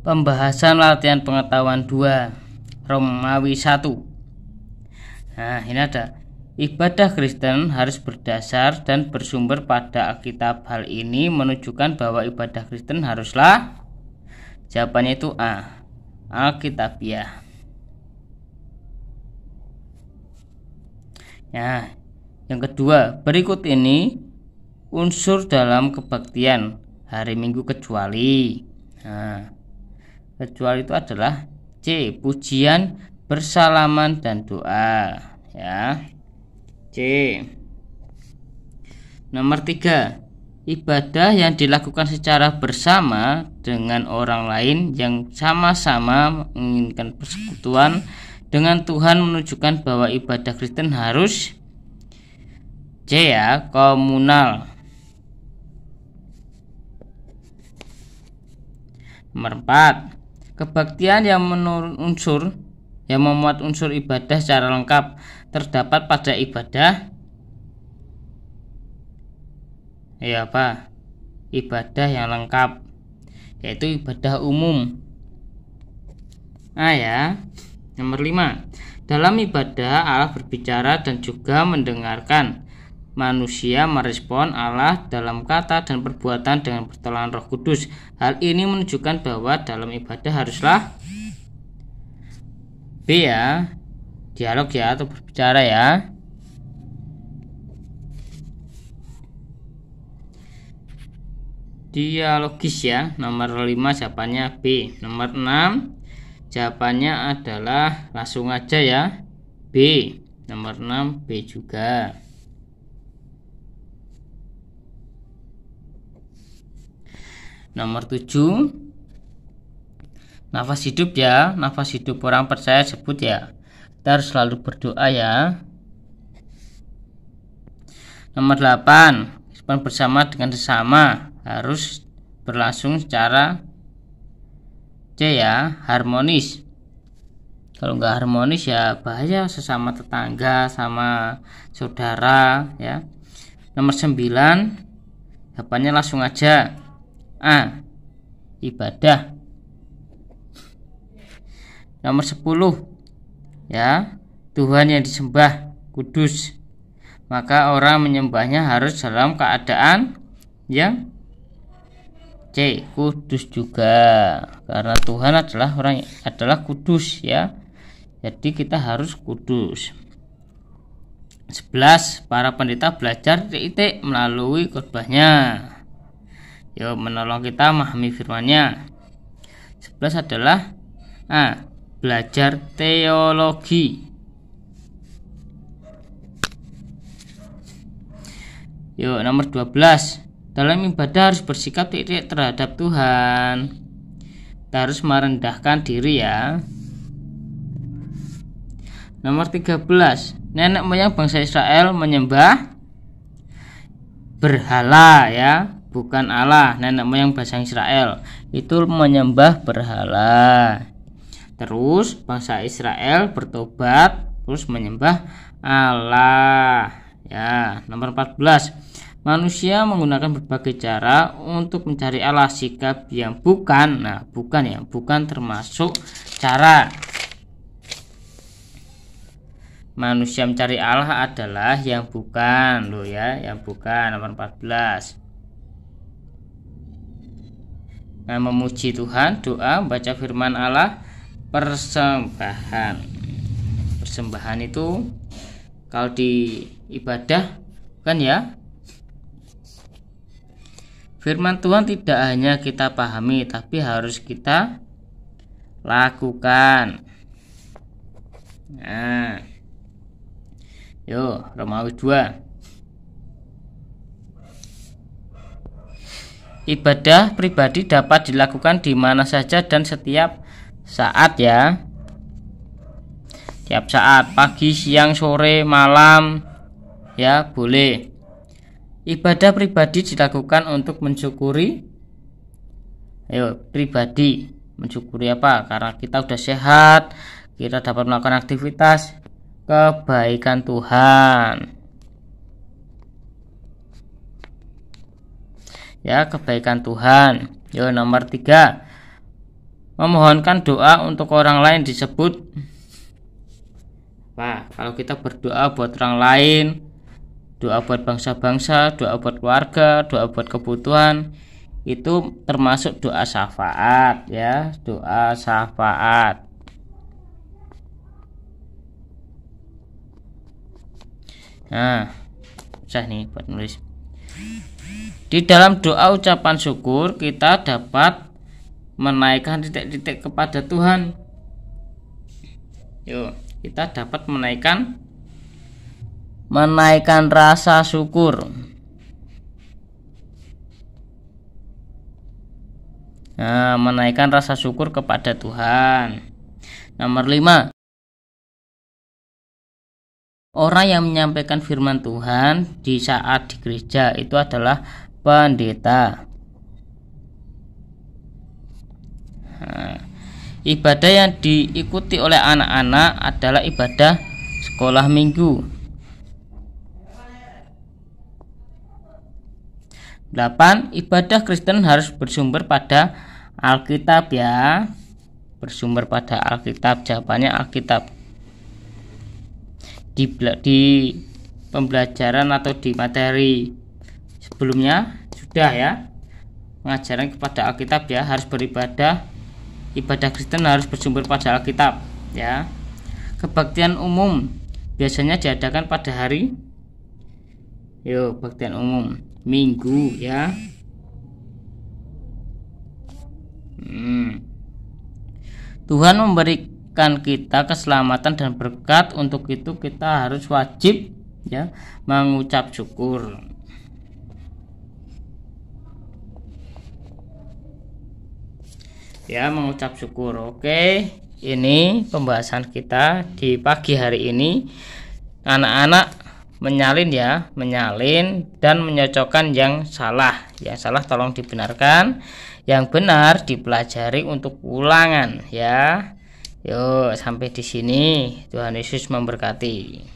Pembahasan latihan pengetahuan 2 Romawi 1. Nah, ini ada ibadah Kristen harus berdasar dan bersumber pada Alkitab. Hal ini menunjukkan bahwa ibadah Kristen haruslah, jawabannya itu A, Alkitabiah. Nah, yang kedua, berikut ini unsur dalam kebaktian hari Minggu kecuali. Nah, kecuali itu adalah C, pujian, bersalaman, dan doa, ya. C. Nomor 3, ibadah yang dilakukan secara bersama dengan orang lain yang sama-sama menginginkan persekutuan dengan Tuhan menunjukkan bahwa ibadah Kristen harus C, ya, komunal. Nomor 4, kebaktian yang memuat unsur ibadah secara lengkap terdapat pada ibadah ibadah yang lengkap, yaitu ibadah umum. A, ya. Nomor 5, dalam ibadah Allah berbicara dan juga mendengarkan. Manusia merespon Allah dalam kata dan perbuatan dengan pertolongan Roh Kudus. Hal ini menunjukkan bahwa dalam ibadah haruslah B, ya, dialog, ya, atau berbicara, ya. Dialogis, ya. Nomor 5 jawabannya B. Nomor 6 jawabannya adalah langsung aja, ya, B. Nomor 6 B juga. Nomor 7, nafas hidup, ya. Nafas hidup orang percaya sebut, ya. Kita harus selalu berdoa, ya. Nomor 8, respon bersama dengan sesama harus berlangsung secara C, ya, harmonis. Kalau nggak harmonis, ya bahaya sesama tetangga, sama saudara, ya. Nomor 9, jawabannya langsung aja A, ibadah. Nomor 10, ya, Tuhan yang disembah kudus, maka orang menyembahnya harus dalam keadaan yang C, kudus juga, karena Tuhan adalah kudus, ya. Jadi kita harus kudus. 11, para pendeta belajar titik melalui khotbahnya. Yuk, menolong kita memahami firman-Nya. 11 adalah A, belajar teologi. Yuk, nomor 12, dalam ibadah harus bersikap titik terhadap Tuhan. Kita harus merendahkan diri, ya. Nomor 13, nenek moyang bangsa Israel menyembah berhala, ya, bukan Allah. Nenek moyang bangsa Israel itu menyembah berhala. Terus bangsa Israel bertobat terus menyembah Allah, ya. Nomor 14, manusia menggunakan berbagai cara untuk mencari Allah. Sikap yang bukan termasuk cara. Manusia mencari Allah adalah yang bukan, loh, ya, yang bukan. Nomor 14. Nah, memuji Tuhan, doa, baca firman Allah, persembahan. Persembahan itu kalau di ibadah kan, ya, firman Tuhan tidak hanya kita pahami tapi harus kita lakukan. Nah, yuk, Romawi 2. Ibadah pribadi dapat dilakukan di mana saja dan setiap saat, ya. Tiap saat, pagi, siang, sore, malam, ya, boleh. Ibadah pribadi dilakukan untuk mensyukuri. Ayo, pribadi mensyukuri apa? Karena kita udah sehat, kita dapat melakukan aktivitas kebaikan Tuhan. Ya, kebaikan Tuhan. Yo, nomor 3, Memohonkan doa untuk orang lain disebut apa? Kalau kita berdoa buat orang lain, doa buat bangsa-bangsa, doa buat keluarga, doa buat kebutuhan, itu termasuk doa syafaat ya, doa syafaat. Nah, susah nih buat nulis. Di dalam doa ucapan syukur kita dapat menaikkan titik-titik kepada Tuhan. Yuk, kita dapat menaikkan rasa syukur. Nah, menaikkan rasa syukur kepada Tuhan. Nomor 5. Orang yang menyampaikan firman Tuhan di saat di gereja itu adalah pendeta. Nah, ibadah yang diikuti oleh anak-anak adalah ibadah sekolah minggu. 8. Ibadah Kristen harus bersumber pada Alkitab ya. Bersumber pada Alkitab, jawabannya Alkitab. Di pembelajaran atau di materi sebelumnya sudah ya, pengajaran kepada Alkitab ya, harus beribadah. Ibadah Kristen harus bersumber pada Alkitab ya. Kebaktian umum biasanya diadakan pada hari kebaktian umum Minggu ya. Tuhan memberikan kita keselamatan dan berkat, untuk itu kita harus wajib ya mengucap syukur. Ya, mengucap syukur. Oke, ini pembahasan kita di pagi hari ini. Anak-anak menyalin dan menyocokkan yang salah. Yang salah tolong dibenarkan, yang benar dipelajari untuk ulangan ya. Yuk, sampai di sini. Tuhan Yesus memberkati.